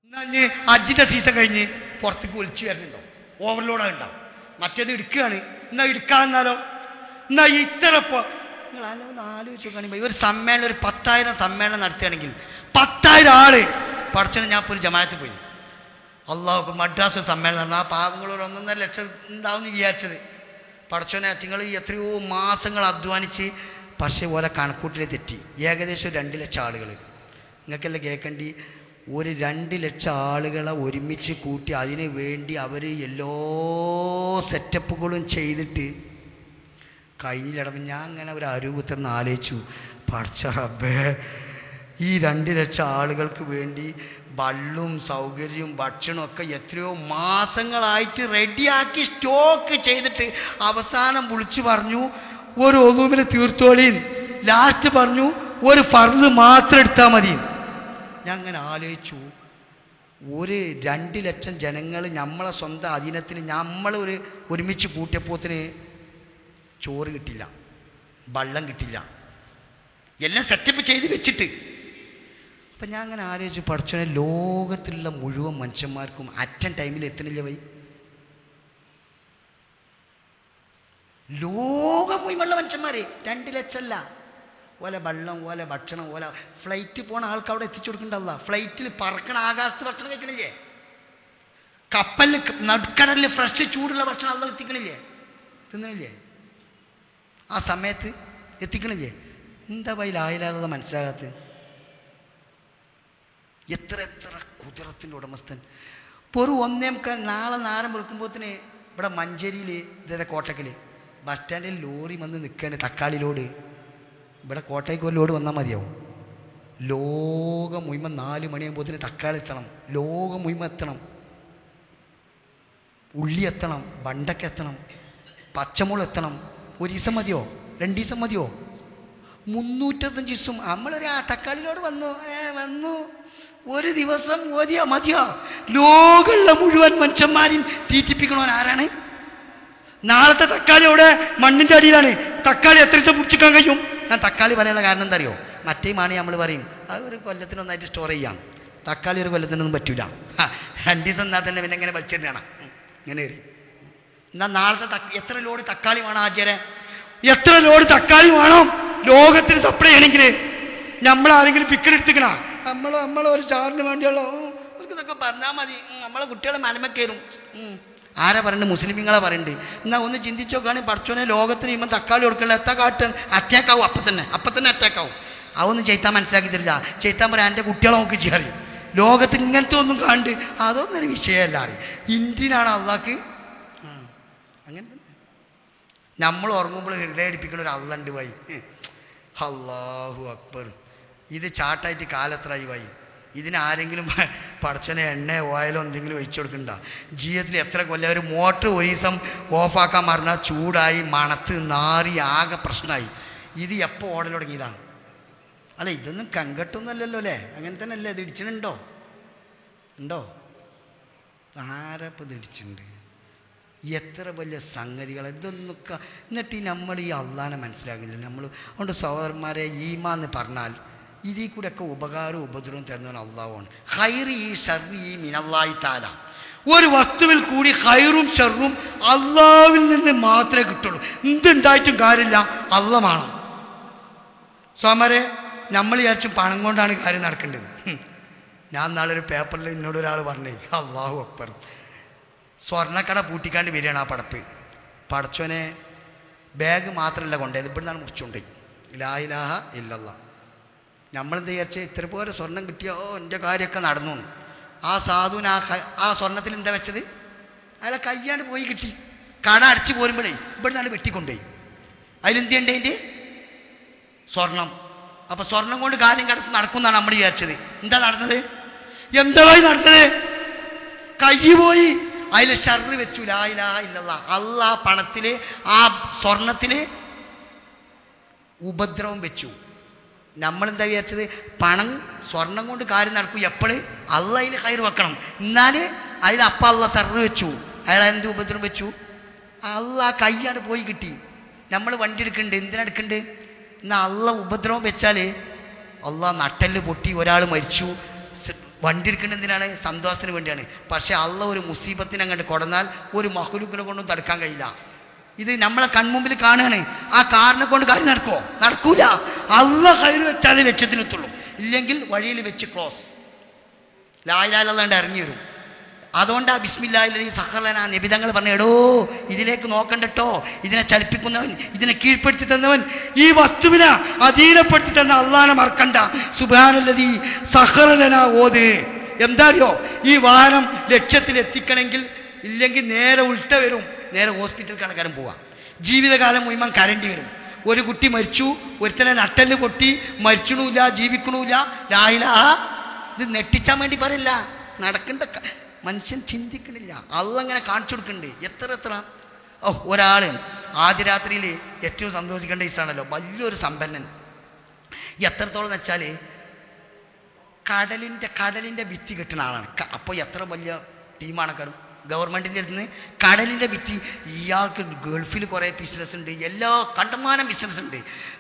എന്നാ അജിന്റെ സീസൺ കഴിഞ്ഞ് പുറത്തേക്ക് ഒലിച്ചു വരുന്നുണ്ടോ? ഓവർലോഡാണ് ഉണ്ടാവും. മറ്റേത് എടുക്കുകയാണ്. എന്നാ എടുക്കാന്നാലോ? എന്നാ ഇത്രപ്പോ നിങ്ങൾ ആലോചിച്ച് നോക്കുകയാണെങ്കിൽ ഒരു സമ്മേളനം, ഒരു 10,000 സമ്മേളനം നടത്തുകയാണെങ്കിൽ 10,000 ആള് പഠിച്ചത്. ഞാൻ ഇപ്പോൾ ഒരു ജമാഅത്ത് പോയി, അള്ളാഹു മദ്രാസ് സമ്മേളനം നടന്നു. ആ പാവങ്ങൾ ഒരു 1.5 ലക്ഷം ഉണ്ടാവും എന്ന് വിചാരിച്ചത്. പഠിച്ചോനെ നിങ്ങൾ എത്രയോ മാസങ്ങൾ അധ്വാനിച്ച്, പക്ഷേ ഓരോ കണക്കൂട്ടിൽ തെറ്റി. ഏകദേശം 2 ലക്ഷം ആളുകൾ. നിങ്ങൾക്കെല്ലാം കേൾക്കേണ്ടി, ഒരു 2 ലക്ഷം ആളുകളെ ഒരുമിച്ച് കൂട്ടി അതിനു വേണ്ടി അവർ എല്ലാ സെറ്റപ്പുകളും ചെയ്തിട്ട് കഴിഞ്ഞിടപ്പം ഞാൻ അങ്ങനെ ഒരു അരൂപത്തെന്ന് ആലോചിച്ചു, പഠിച്ച റബ്ബേ, ഈ 2 ലക്ഷം ആളുകൾക്ക് വേണ്ടി വള്ളും സൗകര്യവും ഭക്ഷണവും ഒക്കെ എത്രയോ മാസങ്ങളായിട്ട് റെഡിയാക്കി സ്റ്റോക്ക് ചെയ്തിട്ട് അവസാനം വിളിച്ചു പറഞ്ഞു ഒരു ഒന്നുമില്ല തീർത്തോളീൻ. ലാസ്റ്റ് പറഞ്ഞു ഒരു ഫർദ് മാത്രം എടുത്താൽ മതി. ഞാൻ അങ്ങനെ ആലോചിച്ചു, ഒരു 2 ലക്ഷം ജനങ്ങൾ നമ്മളെ സ്വന്തം അധീനത്തിന് നമ്മൾ ഒരുമിച്ച് കൂട്ടിയപ്പോത്തിന് ചോറ് കിട്ടില്ല, വെള്ളം കിട്ടില്ല, എല്ലാം സെറ്റപ്പ് ചെയ്ത് വെച്ചിട്ട്. അപ്പം ഞാൻ അങ്ങനെ ആലോചിച്ചു, പഠിച്ചോനെ ലോകത്തിലുള്ള മുഴുവൻ മനുഷ്യന്മാർക്കും അറ്റൻ ടൈമിൽ എത്തണില്ല വൈ? ലോകം മുഴുവനുള്ള മനുഷ്യന്മാരെ 2 ലക്ഷമല്ല. ഓല വെള്ളം, ഓല ഭക്ഷണം, ഓല ഫ്ലൈറ്റ് പോണ ആൾക്ക് അവിടെ എത്തിച്ചു കൊടുക്കണ്ടല്ല. ഫ്ലൈറ്റിൽ പറക്കണ ആകാശത്ത് ഭക്ഷണം വെക്കണില്ലേ? കപ്പലിൽ നടുക്കടലിൽ ഫ്രഷ് ചൂടുള്ള ഭക്ഷണം അല്ല എത്തിക്കണില്ലേ? തിന്നണില്ലേ? ആ സമയത്ത് എത്തിക്കണില്ലേ? എന്താ വൈ ലായിലാതെ മനസ്സിലാകാത്ത? എത്ര എത്ര കുതിരത്തിൻ്റെ ഉടമസ്ഥൻ. ഇപ്പോൾ ഒരു 1:15 നാളെ നേരം വെളുക്കുമ്പോഴത്തിന് ഇവിടെ മഞ്ചേരിയിൽ ഇതേ കോട്ടക്കൽ ബസ് സ്റ്റാൻഡിൽ ലോറി വന്ന് നിൽക്കുകയാണ്, തക്കാളി ലോഡ്. ഇവിടെ കോട്ടയ്ക്ക് ഒരു ലോഡ് വന്നാൽ മതിയാവും. ലോകം മുഴുവൻ 4 മണിയാകുമ്പോഴത്തിന് തക്കാളി എത്തണം, ലോകം മുഴുവൻ എത്തണം, ഉള്ളി എത്തണം, ബണ്ടക്ക എത്തണം, പച്ചമുളക് എത്തണം. 1 ദിവസം മതിയോ? 2 ദിവസം മതിയോ? 365 ദിവസം നമ്മളൊരു തക്കാളി ലോഡ് വന്നു 1 ദിവസം മതിയോ? ലോകമുള്ള മുഴുവൻ മനുഷ്യന്മാരെയും തീറ്റിപ്പിക്കണവൻ ആരാണ്? നാളത്തെ തക്കാളി അവിടെ മണ്ണിൻ്റെ അടിയിലാണ്. തക്കാളി എത്ര ദിവസം പിടിച്ചിക്കാൻ കഴിയും? ഞാൻ തക്കാളി പറയാനുള്ള കാരണം എന്താ അറിയോ? മറ്റേ മാണി നമ്മൾ പറയും അത് ഒരു കൊല്ലത്തിനൊന്നായിട്ട് സ്റ്റോർ ചെയ്യാം. തക്കാളി ഒരു കൊല്ലത്തിനൊന്നും പറ്റൂല. 2 ദിവസം എന്നാൽ തന്നെ പിന്നെ ഇങ്ങനെ വലിച്ചിട്ടാണ് ഇങ്ങനെ വരും. എന്നാൽ നാളത്തെ എത്ര ലോഡ് തക്കാളി വേണം? ആചാര്യ എത്ര ലോഡ് തക്കാളി വേണം ലോകത്തിന് സപ്ലൈ ചെയ്യണമെങ്കിൽ? നമ്മളാരെങ്കിലും ഫിക്കർ എടുത്തിക്കണ? നമ്മളൊരു ചാറിന് വേണ്ടിയുള്ള അവർക്ക് ഇതൊക്കെ പറഞ്ഞാൽ മതി. നമ്മളെ കുട്ടികളെ മനമക്കേറും. ആരാ പറയുന്നത്? മുസ്ലിമീങ്ങളെ പറയുന്നുണ്ട്. എന്നാൽ ഒന്ന് ചിന്തിച്ചു നോക്കുകയാണെങ്കിൽ പഠിച്ചോനെ ലോകത്തിന് ഇപ്പം തക്കാളി കൊടുക്കണില്ല, എത്ര കാട്ട് അറ്റാക്കാവും, അപ്പം തന്നെ അറ്റാക്കാവും. അതൊന്നും ചെയ്ത്താൻ മനസ്സിലാക്കി തരില്ല. ചെയ്ത്താൻ പറയാം എൻ്റെ കുട്ടികളെ നോക്കി ചെയ്യറിയും. ലോകത്ത് ഇങ്ങനത്തെ ഒന്നും കണ്ട് അതൊന്നും ഒരു വിഷയമല്ല അറിയും. ഇന്ത്യനാണ് അള്ളാഹ്ക്ക് അങ്ങനെ തന്നെ. നമ്മൾ ഉറങ്ങുമ്പോൾ ഹൃദയം അടിപ്പിക്കുന്ന ഒരു അള്ളണ്ട് വൈ. അല്ലാഹു അക്ബർ. ഇത് ചാട്ടായിട്ട് കാലത്രായി വൈ. ഇതിനാരെങ്കിലും പടച്ചനെ എണ്ണയോ ഓയിലോ എന്തെങ്കിലും ഒഴിച്ചു കൊടുക്കണ്ട? ജീവിതത്തിൽ എത്ര കൊല്ലം ഒരു മോട്ടർ 1 ദിവസം ഓഫാക്കാൻ മറന്നാൽ ചൂടായി മണത്ത് നാറി ആകെ പ്രശ്നമായി. ഇത് എപ്പോൾ ഓടൽ തുടങ്ങിയതാണ്? അല്ല ഇതൊന്നും കങ്കട്ടൊന്നുമല്ലല്ലോ അല്ലേ? അങ്ങനെ തന്നെ അല്ലേ? ഇത് ഇടിച്ചിട്ടുണ്ടോ? ആരപ്പം ഇത് ഇടിച്ചിട്ടുണ്ട്? എത്ര വലിയ സംഗതികൾ ഇതൊന്നൊക്കെ. എന്നിട്ട് നമ്മൾ ഈ അള്ളാനെ മനസ്സിലാക്കുന്നില്ല നമ്മൾ. അതുകൊണ്ട് സഹോദരന്മാരെ, ഈമാന്ന് പറഞ്ഞാൽ ഇതിൽ കൂടെയൊക്കെ ഉപകാരവും ഉപദ്രവവും തരുന്നവൻ അള്ളാഹുവാണ്. ഖൈറി ഷർറി മിനല്ലാഹി തആല. ഒരു വസ്തുവിൽ കൂടി ഖൈറും ഷർറും അള്ളാഹുവിൽ നിന്ന് മാത്രമേ കിട്ടുള്ളൂ. എന്തുണ്ടായിട്ടും കാര്യമില്ല, അള്ളാഹ് വേണം. സോമരെ, നമ്മൾ വിചാരിച്ചും പണം കൊണ്ടാണ് കാര്യം നടക്കേണ്ടത്. ഞാൻ നാളെ ഒരു പേപ്പറിൽ എന്നോട് ഒരാൾ പറഞ്ഞേ, അല്ലാഹു അക്ബർ, സ്വർണ്ണക്കട പൂട്ടിക്കാണ്ട് വരികയാണ് ആ പടപ്പ്. പടച്ചോനെ ബാഗ് മാത്രമല്ല കൊണ്ടുപോയത്, ഇവിടെ നിന്നാണ് മുറിച്ചുകൊണ്ടേ. ലാ ഇലാഹ ഇല്ലല്ലാഹ്. നമ്മളെന്ത് വിചാരിച്ചേ? ഇത്ര പോലെ സ്വർണം കിട്ടിയോ എൻ്റെ കാര്യമൊക്കെ നടന്നു. ആ സാധുവിന് ആ സ്വർണത്തിൽ എന്താ വെച്ചത്? അയാളെ കയ്യാണ്ട് പോയി കിട്ടി. കട അടച്ചു പോരുമ്പോഴേ ഇവിടെ നിന്നാണ് വെട്ടിക്കൊണ്ടുപോയി. അതിലെന്തുണ്ട്? അതിൻ്റെ സ്വർണം. അപ്പൊ സ്വർണം കൊണ്ട് കാര്യം നടക്കുമെന്നാണ് നമ്മൾ വിചാരിച്ചത്. എന്താ നടന്നത്? എന്തായി നടന്നത്? കൈ പോയി. അതിൽ ഷർറ് വെച്ചു. ലാ ഇലാഹ ഇല്ലല്ലാഹ്. അള്ളാഹ് പണത്തില് ആ സ്വർണത്തില് ഉപദ്രവം വെച്ചു. നമ്മളെന്താ വിചാരിച്ചത്? സ്വർണം കൊണ്ട് കാര്യം നടക്കും. എപ്പോഴും അള്ളാഹ് അതിൽ ഖൈർ വെക്കണം. എന്നാല് അതിൽ അള്ളാഹ് ഷർറ് വെച്ചു. അയാൾ എന്ത് ഉപദ്രവം വെച്ചു? അള്ളാഹ് കയ്യാണ് പോയി കിട്ടി. നമ്മൾ വണ്ടി എടുക്കുന്നുണ്ട്. എന്തിനെടുക്കുന്നുണ്ട്? എന്നാൽ അള്ളാഹ് ഉപദ്രവം വെച്ചാൽ അള്ളാഹ് നട്ടല് പൊട്ടി ഒരാൾ മരിച്ചു, വണ്ടി എടുക്കുന്നത് എന്തിനാണ്? സന്തോഷത്തിന് വേണ്ടിയാണ്. പക്ഷെ അള്ള ഒരു മുസീബത്തിനെ അങ്ങോട്ട് കൊടന്നാൽ ഒരു മഹ്ലൂക്കിനെ കൊണ്ടും തടുക്കാൻ കഴിയില്ല. ഇത് നമ്മളെ കൺമുമ്പിൽ കാണുകയാണ്. ആ കാറിനെ കൊണ്ട് കാര്യം നടക്കുമോ? നടക്കൂല. അള്ള ഖൈർ വെച്ചാലേ ലക്ഷ്യത്തിനെത്തുള്ളൂ. ഇല്ലെങ്കിൽ വഴിയിൽ വെച്ച് ക്ലോസ്. ലാ ഇലാഹ ഇല്ലല്ലാഹ് ഇറങ്ങി വരും. അതുകൊണ്ട് ആ ബിസ്മില്ലാഹില്ലദീ സഖറലനാ നബിതങ്ങൾ പറഞ്ഞു, എടോ ഇതിലേക്ക് നോക്കണ്ടട്ടോ, ഇതിനെ ചലിപ്പിക്കുന്നവൻ, ഇതിനെ കീഴ്പ്പെടുത്തി തന്നവൻ, ഈ വസ്തുവിനെ അധീനപ്പെടുത്തി തന്ന അള്ളാനെ മറക്കണ്ട. സുബ്ഹാനല്ലദീ സഖറലനാ ഓത്. എന്താ അറിയോ? ഈ വാഹനം ലക്ഷ്യത്തിൽ എത്തിക്കണമെങ്കിൽ ഇല്ലെങ്കിൽ നേരെ ഉൾട്ട വരും. നേരെ ഹോസ്പിറ്റൽ കടക്കാരൻ പോവാം. ജീവിതകാലം മുഴുവൻ കരണ്ടി വരും. ഒരു കുട്ടി മരിച്ചു, ഒരുത്തനെ നട്ടല് പൊട്ടി, മരിച്ചണൂല, ജീവിക്കണൂല. ലാ ഇലാഹ ഇത് നെട്ടിച്ചാൻ വേണ്ടി പറയില്ല, നടക്കേണ്ട മനുഷ്യൻ ചിന്തിക്കണില്ല. അള്ളങ്ങനെ കാണിച്ചു കൊടുക്കുന്നുണ്ട്. എത്ര ഒരാള് ആദ്യ രാത്രിയിൽ ഏറ്റവും സന്തോഷിക്കേണ്ട ഈസാണല്ലോ, വലിയൊരു സമ്പന്നൻ. എത്രത്തോളം വെച്ചാൽ കടലിൻ്റെ ഭിത്തി കെട്ടുന്ന ആളാണ്. അപ്പോൾ എത്ര വലിയ ടീമാണ് കാര്യം ഗവൺമെൻറ്റിൻ്റെ അടുത്ത് നിന്ന് കടലിൻ്റെ ഭിത്തി. ഇയാൾക്ക് ഗൾഫിൽ കുറേ ബിസിനസ് ഉണ്ട്, എല്ലാ കണ്ടമാനം ബിസിനസ് ഉണ്ട്.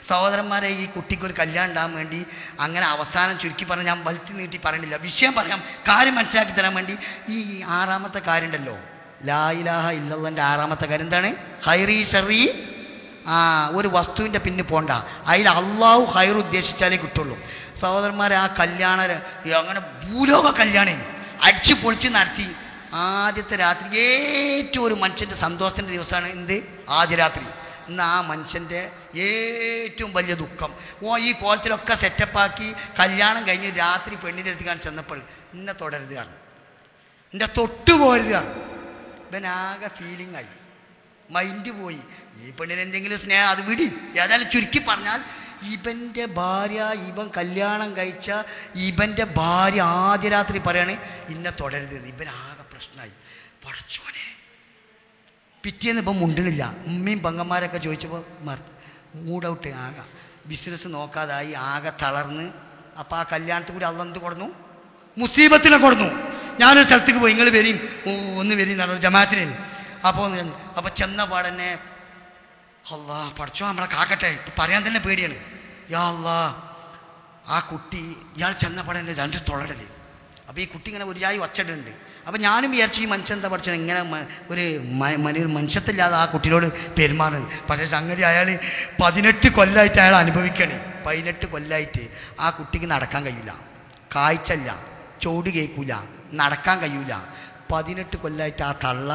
സഹോദരന്മാരെ, ഈ കുട്ടിക്കൊരു കല്യാണം ഉണ്ടാകാൻ വേണ്ടി അങ്ങനെ അവസാനം ചുരുക്കി പറഞ്ഞ് ഞാൻ വലിച്ചു നീട്ടി പറയണില്ല, വിഷയം പറയാം, കാര്യം മനസ്സിലാക്കി തരാൻ വേണ്ടി. ഈ 6ാമത്തെ കാര്യം ഉണ്ടല്ലോ, ലാ ഇലാഹ ഇല്ലല്ലാഹിന്റെ 6ാമത്തെ കാര്യം എന്താണ്? ഖൈറി ശർരി. ഒരു വസ്തുവിൻ്റെ പിന്നെ പോണ്ട, അതിൽ അള്ളാഹു ഖൈർ ഉദ്ദേശിച്ചാലേ കിട്ടുള്ളൂ. സഹോദരന്മാരെ, ആ കല്യാണം അങ്ങനെ ഭൂലോക കല്യാണം അടിച്ചു പൊളിച്ച് നടത്തി. ആദ്യത്തെ രാത്രി ഏറ്റവും ഒരു മനുഷ്യൻ്റെ സന്തോഷത്തിൻ്റെ ദിവസമാണ് എന്ത്? ആദ്യ രാത്രി. ഇന്ന് ആ മനുഷ്യൻ്റെ ഏറ്റവും വലിയ ദുഃഖം. ഈ കോലത്തിലൊക്കെ സെറ്റപ്പാക്കി കല്യാണം കഴിഞ്ഞ് രാത്രി പെണ്ണിൻ്റെ അടുത്ത് കാണാൻ ചെന്നപ്പോൾ ഇന്നെ തുടരുത് കാരണം, എൻ്റെ തൊട്ട് പോരുത് കാരണം. ഇവനാകെ ഫീലിംഗ് ആയി, മൈൻഡ് പോയി. ഈ പെണ്ണിന് എന്തെങ്കിലും സ്നേഹം അത് വിടി. ഏതായാലും ചുരുക്കി പറഞ്ഞാൽ ഇവൻ്റെ ഭാര്യ, ഇവൻ കല്യാണം കഴിച്ച ഇവൻ്റെ ഭാര്യ ആദ്യ രാത്രി പറയാണ് ഇന്നെ തുടരുത്. ഇവനാകെ പ്രശ്നമായി. പടച്ചോനെ, പിറ്റേന്ന് ഇപ്പം മുണ്ടണില്ല. ഉമ്മയും പെങ്ങന്മാരൊക്കെ ചോദിച്ചപ്പോൾ മൂഡൗട്ട്, ആകെ ബിസിനസ് നോക്കാതായി, ആകെ തളർന്ന്. അപ്പം ആ കല്യാണത്തിൽ കൂടി അള്ള എന്ത് കൊടുന്നു? മുസീബത്തിനെ കൊടുന്നു. ഞാനൊരു സ്ഥലത്തേക്ക് പോയി, നിങ്ങൾ വരും ഒന്ന് വരും എന്നൊരു ജമാഅത്തിന്. അപ്പോൾ ചെന്ന പാടന്നെ അല്ലാ പഠിച്ചോ നമ്മളെ കാക്കട്ടെ, പറയാൻ തന്നെ പേടിയാണ്. യാ അല്ലാ, ആ കുട്ടി ഇയാൾ ചെന്ന പാടന്നെ 2 തൊള്ളടല്. അപ്പോൾ ഈ കുട്ടി ഇങ്ങനെ ഒരു ജായി ഒച്ചടുണ്ട്. അപ്പം ഞാനും വിചാരിച്ചു ഈ മനുഷ്യൻ എന്താ പഠിച്ചത് ഇങ്ങനെ ഒരു മനുഷ്യത്തില്ലാതെ ആ കുട്ടിയോട് പെരുമാറുന്നത്. പക്ഷേ സംഗതി അയാൾ 18 കൊല്ലമായിട്ട് അയാൾ അനുഭവിക്കണേ. 18 കൊല്ലമായിട്ട് ആ കുട്ടിക്ക് നടക്കാൻ കഴിയില്ല, കാഴ്ചല്ല, ചോട് കേൾക്കൂല, നടക്കാൻ കഴിയൂല. 18 കൊല്ലമായിട്ട് ആ തള്ള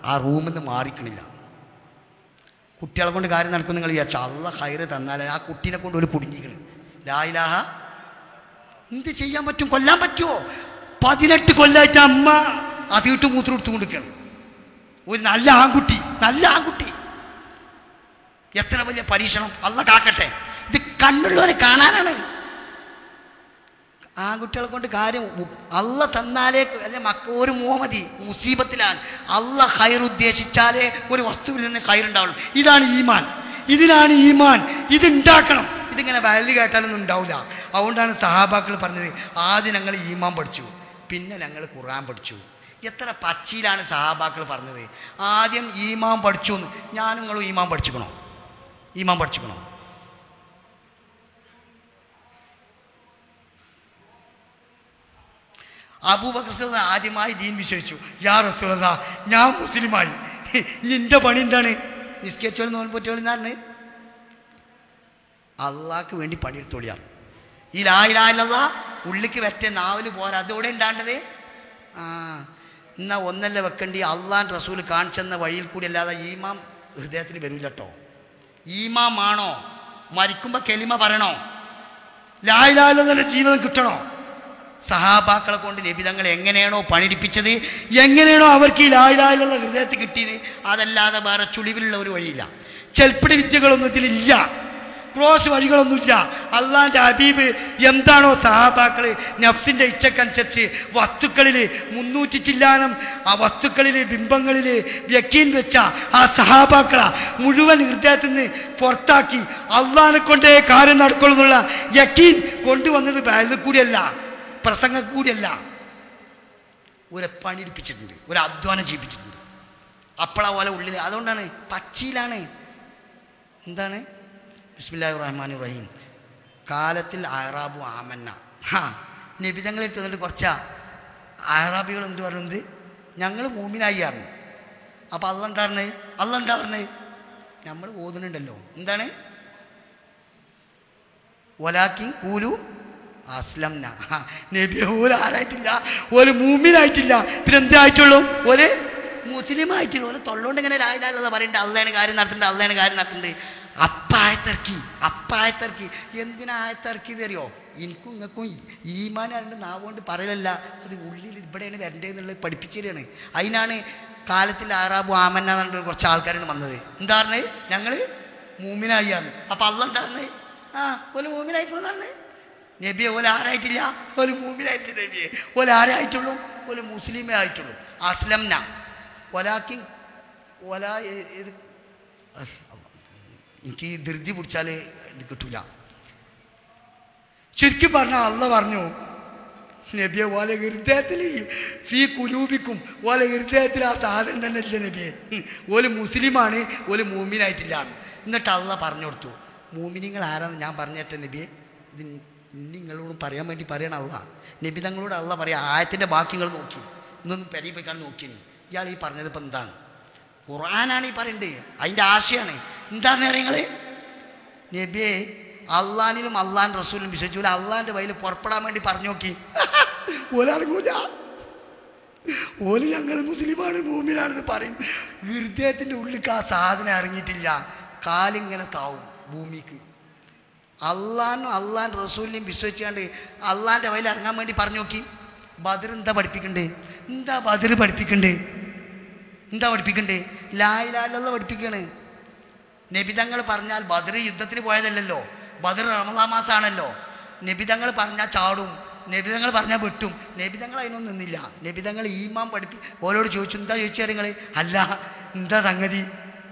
ആ റൂമിൽ നിന്ന് മാറിക്കണില്ല. കുട്ടികളെ കൊണ്ട് കാര്യം നടക്കും നിങ്ങൾ വിചാരിച്ചു. അള്ള ഖൈറ് തന്നാൽ ആ കുട്ടീനെ കൊണ്ട് ഒരു കുടുങ്ങിക്കണ്. ലാ ഇലാഹ എന്ത് ചെയ്യാൻ പറ്റും? കൊല്ലാൻ പറ്റുമോ? 18 കൊല്ലമായിട്ട് അമ്മ അതിട്ട് മൂത്രം എടുത്തു കൊടുക്കണം. ഒരു നല്ല ആൺകുട്ടി. എത്ര വലിയ പരീക്ഷണം! അള്ള കാക്കട്ടെ. ഇത് കണ്ണുള്ളവരെ കാണാനാണ്. ആൺകുട്ടികളെ കൊണ്ട് കാര്യം അള്ള തന്നാലേ അല്ലെ ഒരു മോമതി മുസീബത്തിലാണ്. അള്ള ഖൈർ ഉദ്ദേശിച്ചാലേ ഒരു വസ്തുവിൽ നിന്ന് ഖൈർ ഉണ്ടാവുള്ളൂ. ഇതാണ് ഈമാൻ. ഇതിനാണ് ഈമാൻ. ഇതുണ്ടാക്കണം. ഇതിങ്ങനെ വയലിൽ കേട്ടാലൊന്നും ഉണ്ടാവില്ല. അതുകൊണ്ടാണ് സഹാബാക്കൾ പറഞ്ഞത് ആദ്യം ഞങ്ങൾ ഈമാൻ പഠിച്ചു, പിന്നെ ഞങ്ങൾ ഖുർആൻ പഠിച്ചു. എത്ര പച്ചയിലാണ് സഹാബാക്കൾ പറഞ്ഞത്. ആദ്യം ഈമാൻ പഠിച്ചു എന്ന്. ഞാനും നിങ്ങളും ഈമാൻ പഠിച്ചിക്കണോ? അബൂബക്കർ ആദ്യമായി ദീൻ വിശ്വസിച്ചു. യാ റസൂലല്ലാഹ്, ഞാൻ മുസ്ലിമായി, നിന്റെ പണി എന്താണ്? നിസ്കരിച്ചോളി, നോൻപൊറ്റോളി എന്നാണ്. അള്ളാഹ്ക്ക് വേണ്ടി പണിയെടുത്തോളിയാണ്. ഈ ലാ ഇലാഹ ഇല്ലല്ലാഹ് ഉള്ളിക്ക് വെറ്റ നാവില് പോരാ, അതോടെ ഉണ്ടാണ്ടത്. എന്നാ ഒന്നല്ല വെക്കണ്ടി, അള്ളാൻ റസൂൽ കാണിച്ചെന്ന വഴിയിൽ കൂടി അല്ലാതെ ഈമാം ഹൃദയത്തിന് വരൂല കേട്ടോ. ഈമാമാണോ? മരിക്കുമ്പോ കെലിമ പറയണോ? ലാ ഇലാഹ ഇല്ലല്ലാഹ് ജീവിതം കിട്ടണോ? സഹാബാക്കളെ കൊണ്ട് നബി തങ്ങൾ എങ്ങനെയാണോ പണിയെടുപ്പിച്ചത്, എങ്ങനെയാണോ അവർക്ക് ഈ ലാ ഇലാഹ ഇല്ലല്ലാഹ് ഹൃദയത്തിൽ കിട്ടിയത്, അതല്ലാതെ വേറെ ചുളിവിലുള്ള ഒരു വഴിയില്ല. ചെൽപ്പിടി വിദ്യകളൊന്നും ഇതിലില്ല, ക്രോസ് വഴികളൊന്നുമില്ല. അള്ളാന്റെ ഹബീബ് എന്താണോ സഹാബാക്കള് നഫ്സിന്റെ ഇച്ഛക്കനുസരിച്ച് വസ്തുക്കളിൽ 300 ചില്ലാനം ആ വസ്തുക്കളിൽ ബിംബങ്ങളിൽ യക്കീൻ വെച്ച ആ സഹാബാക്കളെ മുഴുവൻ ഹൃദയത്തിൽ നിന്ന് പുറത്താക്കി അള്ളാനെ കൊണ്ടേ കാര്യം നടക്കുള്ളൂന്നുള്ള യക്കീൻ കൊണ്ടുവന്നത് ബാലിൽ കൂടിയല്ല, പ്രസംഗം കൂടിയല്ല, ഒരു പണിയെടുപ്പിച്ചിട്ടുണ്ട്, ഒരു അധ്വാനം ചെയ്യിപ്പിച്ചിട്ടുണ്ട്. അപ്പള പോലെ ഉള്ളിൽ. അതുകൊണ്ടാണ് പച്ചയിലാണ്. എന്താണ്? ബിസ്മില്ലാഹിർ റഹ്മാനിർ റഹീം. കാലത്തിൽ അറാബു ആമന്ന. നബിതങ്ങളിൽ തന്നിട്ട് കുറച്ചാ അറാബികൾ എന്ത് പറയുന്നത്? ഞങ്ങൾ മൂമിനായി അറിഞ്ഞു. അപ്പൊ അള്ള എന്താ പറഞ്ഞത്? നമ്മൾ ഓതുന്നുണ്ടല്ലോ, എന്താണ്? വലാകിൻ ഖൂലു അസ്ലംന. നബി ഓല് ആരായിട്ടില്ല, ഓല് മൂമിനായിട്ടില്ല, പിന്നെ എന്തായിട്ടുള്ളൂ? ഓല് മുസ്ലിം ആയിട്ടുള്ളൂ. ഓല് തൊള്ളോണ്ട് ഇങ്ങനെ ലാ ഇലാഹ ഇല്ലല്ലാഹ് പറയണ്ട, അള്ളയാണ് കാര്യം നടത്തുന്നുണ്ട്. അപ്പായത്തിറക്കി. എന്തിനാ ആയത്തിറക്കിയത് അറിയോ? എനിക്കും ഇങ്ങൾക്കും ഈമാനാണ്ട് നാവുകൊണ്ട് പറയലല്ല, അത് ഉള്ളിൽ ഇവിടെയാണ് വരണ്ടേന്നുള്ളത് പഠിപ്പിച്ചു തരികയാണ്. അതിനാണ് കാലത്തിൽ ആറാബു ആമന്ന എന്നുകൊണ്ട് കുറച്ച് ആൾക്കാരാണ് വന്നത്. എന്താ പറഞ്ഞത്? ഞങ്ങള് മൂമിനായി ആണ്. അപ്പൊ അള്ള എന്താ പറഞ്ഞത്? ഓല് മൂമിനായിക്കോളാണ്. നബിയെ ഓല് ആരായിട്ടില്ല, ഓല് മൂമിനായിട്ടില്ല. നബിയെ ഓല് ആരായിട്ടുള്ളൂ? ഓല് മുസ്ലിമേ ആയിട്ടുള്ളൂ. അസ്ലംന വലാകിൻ വലാ എനിക്ക് ഈ ധൃതി പിടിച്ചാല് ഇത് കിട്ടൂല. ശരിക്കും പറഞ്ഞ അള്ള പറഞ്ഞു, നബിയെ ഓലെ ഹൃദയത്തിൽ ഫീ കുലൂബിക്കും, ഓലെ ഹൃദയത്തിൽ ആ സാധനം തന്നെ ഇല്ല നബിയെ. ഓല് മുസ്ലിമാണ്, ഓല് മൂമിനായിട്ടില്ല. എന്നിട്ട് അള്ള പറഞ്ഞു കൊടുത്തു, മൂമിനിങ്ങൾ ആരാന്ന് ഞാൻ പറഞ്ഞേറ്റ നബിയെ. ഇത് നിങ്ങളോടും പറയാൻ വേണ്ടി പറയണ അള്ള. നബി തങ്ങളോട് അള്ള പറയാ, ആയത്തിന്റെ ബാക്കികൾ നോക്കി ഇന്നൊന്നും പെരീപ്പോയിക്കാൻ നോക്കിനി. ഇയാൾ ഈ പറഞ്ഞത് ഇപ്പം എന്താണ്? ഖുർആനാണ് ഈ പറയണ്ടേ, അതിന്റെ ആശയാണ്. എന്താണെന്ന് അറിയങ്ങള്? നബിയെ അള്ളാഹിനും അള്ളാൻ റസൂലും വിശ്വസിച്ചു അള്ളാന്റെ വയലിൽ പുറപ്പെടാൻ വേണ്ടി പറഞ്ഞു നോക്കി. ഓലറിങ്ങൂല. ഓല് ഞങ്ങൾ മുസ്ലിമാണ് മൂമിനാണെന്ന് പറയും. ഹൃദയത്തിന്റെ ഉള്ളിലേക്ക് ആ സാധനം ഇറങ്ങിയിട്ടില്ല. കാലിങ്ങനെ താവും ഭൂമിക്ക്. അള്ളാനും അള്ളാൻ റസൂലിനെയും വിശ്വസിച്ചാണ്ട് അള്ളാന്റെ വയലിൽ ഇറങ്ങാൻ വേണ്ടി പറഞ്ഞു നോക്കി. ബദർ എന്താ പഠിപ്പിക്കണ്ടേ? ബദർ പഠിപ്പിക്കണ്ടേ? ലാ ഇലാഹ ഇല്ലല്ലാഹ് പഠിപ്പിക്കാണ്. നബിതങ്ങൾ പറഞ്ഞാൽ ബദർ യുദ്ധത്തിന് പോയതല്ലല്ലോ, ബദർ റമളാൻ മാസമാണല്ലോ. നബിതങ്ങൾ പറഞ്ഞാൽ ചാടും, നബിതങ്ങൾ പറഞ്ഞാൽ വെട്ടും. നബിതങ്ങൾ അതിനൊന്നും നിന്നില്ല. നബിതങ്ങൾ ഈമാൻ ഓരോട് ചോദിച്ചു, എന്താ ചോദിച്ചാൽ നിങ്ങൾ? അല്ല എന്താ സംഗതി?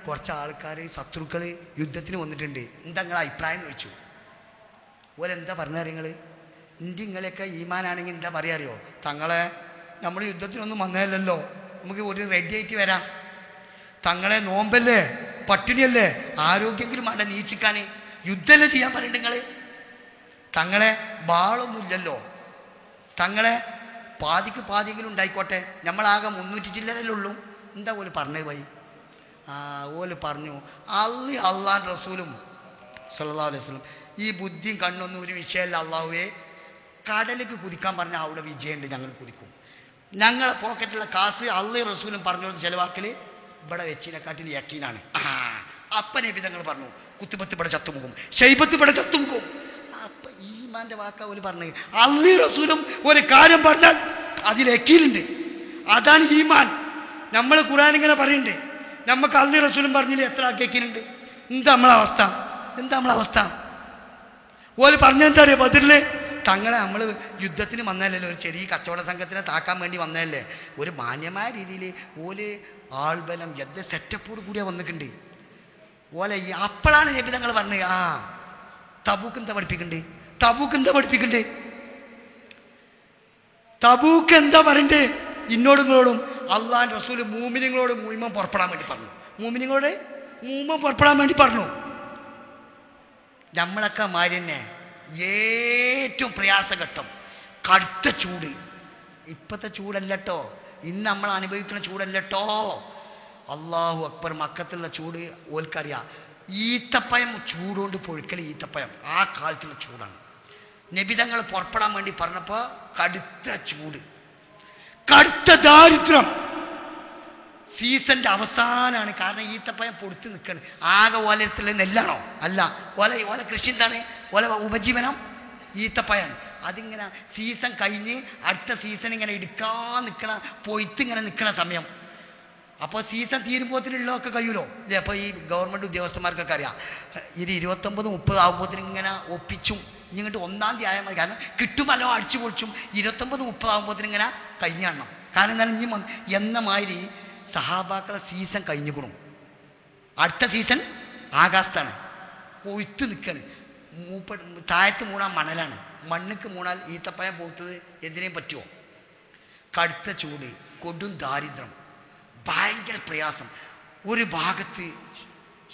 കുറച്ച് ആൾക്കാർ ശത്രുക്കൾ യുദ്ധത്തിന് വന്നിട്ടുണ്ട്, എന്താ നിങ്ങളെ അഭിപ്രായം എന്ന് ചോദിച്ചു. ഓരെന്താ പറഞ്ഞറിയങ്ങൾ? ഇങ്ങളെയൊക്കെ ഈമാനാണെങ്കിൽ എന്താ പറയാ അറിയോ? തങ്ങളെ നമ്മൾ യുദ്ധത്തിനൊന്നും വന്നതല്ലല്ലോ, നമുക്ക് ഒരു റെഡി ആയിട്ട് വരാം. തങ്ങളെ നോമ്പല്ലേ, പട്ടിണിയല്ലേ, ആരോഗ്യെങ്കിലും വേണ്ട നീച്ചിക്കാൻ, യുദ്ധമല്ലേ ചെയ്യാൻ പറയണ്ട നിങ്ങള്. തങ്ങളെ ബാളൊന്നുമില്ലല്ലോ, തങ്ങളെ പാതിക്കെങ്കിലും ഉണ്ടായിക്കോട്ടെ, നമ്മളാകെ 300 ചില്ലറല്ലേ ഉള്ളൂ. എന്താ ഓല് പറഞ്ഞത് പോയി? ഓല് പറഞ്ഞു, അള്ളാൻ റസൂലും സല്ലല്ലാഹു അലൈഹി വസല്ലം ഈ ബുദ്ധിയും കണ്ണൊന്നും ഒരു വിഷയമല്ല. അള്ളാഹുവേ, കടലേക്ക് കുതിക്കാൻ പറഞ്ഞാൽ അവിടെ വിജയമുണ്ട്, ഞങ്ങൾ കുതിക്കും. ഞങ്ങളെ പോക്കറ്റിലുള്ള കാശ് അള്ളി റസൂലും പറഞ്ഞു ചെലവാക്കല് ഇവിടെ വെച്ചിനെക്കാട്ടിൽ യക്കീനാണ്. അപ്പനെ വിധങ്ങൾ പറഞ്ഞു, കുത്തുബത്ത് ഇവിടെ ചത്തുമുക്കും, ഷൈബത്ത് ഇവിടെ ചത്തുമുക്കും. അപ്പൊ ഈമാന്റെ വാക്കാ ഓല് പറഞ്ഞത്. അള്ളി റസൂലും ഒരു കാര്യം പറഞ്ഞാൽ അതിൽ യക്കീനുണ്ട്, അതാണ് ഈമാൻ. നമ്മൾ ഖുർആൻ ഇങ്ങനെ പറയുന്നുണ്ട്, നമുക്ക് അള്ളി റസൂലും പറഞ്ഞില്ല എത്ര യക്കീനുണ്ട്. എന്താ നമ്മളെ അവസ്ഥ? ഓല് പറഞ്ഞെന്താ അറിയോ? ബദറില് തങ്ങളെ നമ്മൾ യുദ്ധത്തിന് വന്നതല്ലല്ലോ, ഒരു ചെറിയ കച്ചവട സംഘത്തിനെ താക്കാൻ വേണ്ടി വന്നതല്ലേ. ഒരു മാന്യമായ രീതിയിൽ ഓല് ആൾബലം യുദ്ധ സെറ്റപ്പോട് കൂടിയാ വന്നിട്ടുണ്ട്. ഓലെ അപ്പോഴാണ് നബി തങ്ങൾ പറഞ്ഞത്, തബൂക്ക് എന്താ പറയണ്ടേ? ഇന്നോടും അള്ളാൻ റസൂല് മൂമിനിങ്ങളോട് മൂമിൻ പുറപ്പെടാൻ വേണ്ടി പറഞ്ഞു. നമ്മളൊക്കെ മാതിരി തന്നെ ഏറ്റവും പ്രയാസഘട്ടം കടുത്ത ചൂട്. ഇപ്പത്തെ ചൂടല്ലട്ടോ, ഇന്ന് നമ്മൾ അനുഭവിക്കുന്ന ചൂടല്ലട്ടോ. അല്ലാഹു അക്ബർ. മക്കത്തുള്ള ചൂട് ഓൽക്കറിയാം. ഈത്തപ്പഴം ചൂടുകൊണ്ട് പൊഴുക്കൽ, ഈത്തപ്പഴം ആ കാലത്തുള്ള ചൂടാണ്. നബിതങ്ങൾ പുറപ്പെടാൻ വേണ്ടി പറഞ്ഞപ്പോ കടുത്ത ചൂട്, കടുത്ത ദാരിദ്ര്യം. സീസന്റെ അവസാനാണ്. കാരണം ഈത്തപ്പഴം പൊടുത്ത് നിൽക്കണം. ആകെ ഓലത്തുള്ള നെല്ലാണോ? അല്ല. ഓല കൃഷി എന്താണ്? ഓല ഉപജീവനം ഈത്തപ്പഴമാണ്. അതിങ്ങനെ സീസൺ കഴിഞ്ഞ് അടുത്ത സീസൺ ഇങ്ങനെ എടുക്കാൻ നിൽക്കണ, പൊയ്ത്തിങ്ങനെ നിൽക്കണ സമയം. അപ്പോൾ സീസൺ തീരുമ്പോഴത്തിനുള്ളതൊക്കെ കഴിയൂലോ അല്ലേ? അപ്പോൾ ഈ ഗവൺമെൻറ് ഉദ്യോഗസ്ഥന്മാർക്കൊക്കെ അറിയാം, ഇത് 29-30 ആകുമ്പോഴത്തേനും ഇങ്ങനെ ഒപ്പിച്ചും ഇങ്ങോട്ട് 1-ാം തീയതി ആയാൽ മതി. കാരണം കിട്ടുമല്ലോ, അടിച്ചു പൊളിച്ചും 29-30 ആകുമ്പോഴത്തേനും ഇങ്ങനെ കഴിഞ്ഞാണോ. കാരണം എന്താണ്? ഇനി എന്ന മാതിരി സഹാബാക്കളെ സീസൺ കഴിഞ്ഞുകൊള്ളും. അടുത്ത സീസൺ ആകാശത്താണ്, കൊയ്ത്ത് നിൽക്കാണ്. താഴത്ത് മൂടാൻ മണലാണ്, മണ്ണിക്ക് മൂടാൽ ഈത്തപ്പഴം പോത്തത് എന്തിനേയും പറ്റുമോ? കടുത്ത ചൂട്, കൊടും ദാരിദ്ര്യം, ഭയങ്കര പ്രയാസം. ഒരു ഭാഗത്ത്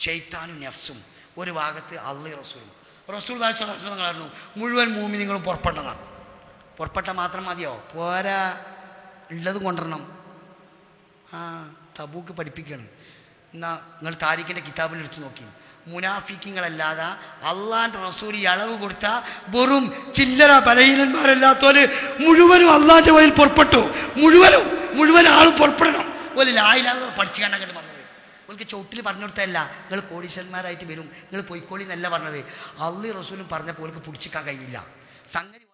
ശൈത്താനും നഫ്സും, ഒരു ഭാഗത്ത് അള്ളി റസൂലും. റസൂലുള്ളാഹി സ്വല്ലല്ലാഹു അലൈഹി വസല്ലം പറഞ്ഞു, മുഴുവൻ മൂമിനീങ്ങളും പുറപ്പെട്ടതാണ്. പുറപ്പെട്ട മാത്രം മതിയോ? പോരാ. ഉള്ളതും കൊണ്ടുവരണം. തബൂക്ക് പഠിപ്പിക്കണം. എന്നാ നിങ്ങൾ താരിഖിൻ്റെ കിതാബിൽ എടുത്ത് നോക്കി, മുനാഫിക്കങ്ങളല്ലാതെ അള്ളാന്റെ റസൂൽ ഈ അളവ് കൊടുത്ത വെറും ചില്ലറ ബലഹീനന്മാരല്ലാത്തോല് മുഴുവനും അള്ളാന്റെ വഴിയിൽ പുറപ്പെട്ടു. മുഴുവൻ ആളും പുറപ്പെടണം. ഒരു ലായില്ലാതെ പഠിച്ചു കണ്ടങ്ങോട്ട് വന്നത്. ഓൾക്ക് ചവിട്ടിൽ പറഞ്ഞു കൊടുത്തതല്ല നിങ്ങൾ കോടീശ്വരന്മാരായിട്ട് വരും, നിങ്ങൾ പൊയ്ക്കോളി എന്നല്ല പറഞ്ഞത്. അള്ളി റസൂലും പറഞ്ഞപ്പോൾ ഓൾക്ക് പിടിച്ചിക്കാൻ കഴിഞ്ഞില്ല സംഗതി.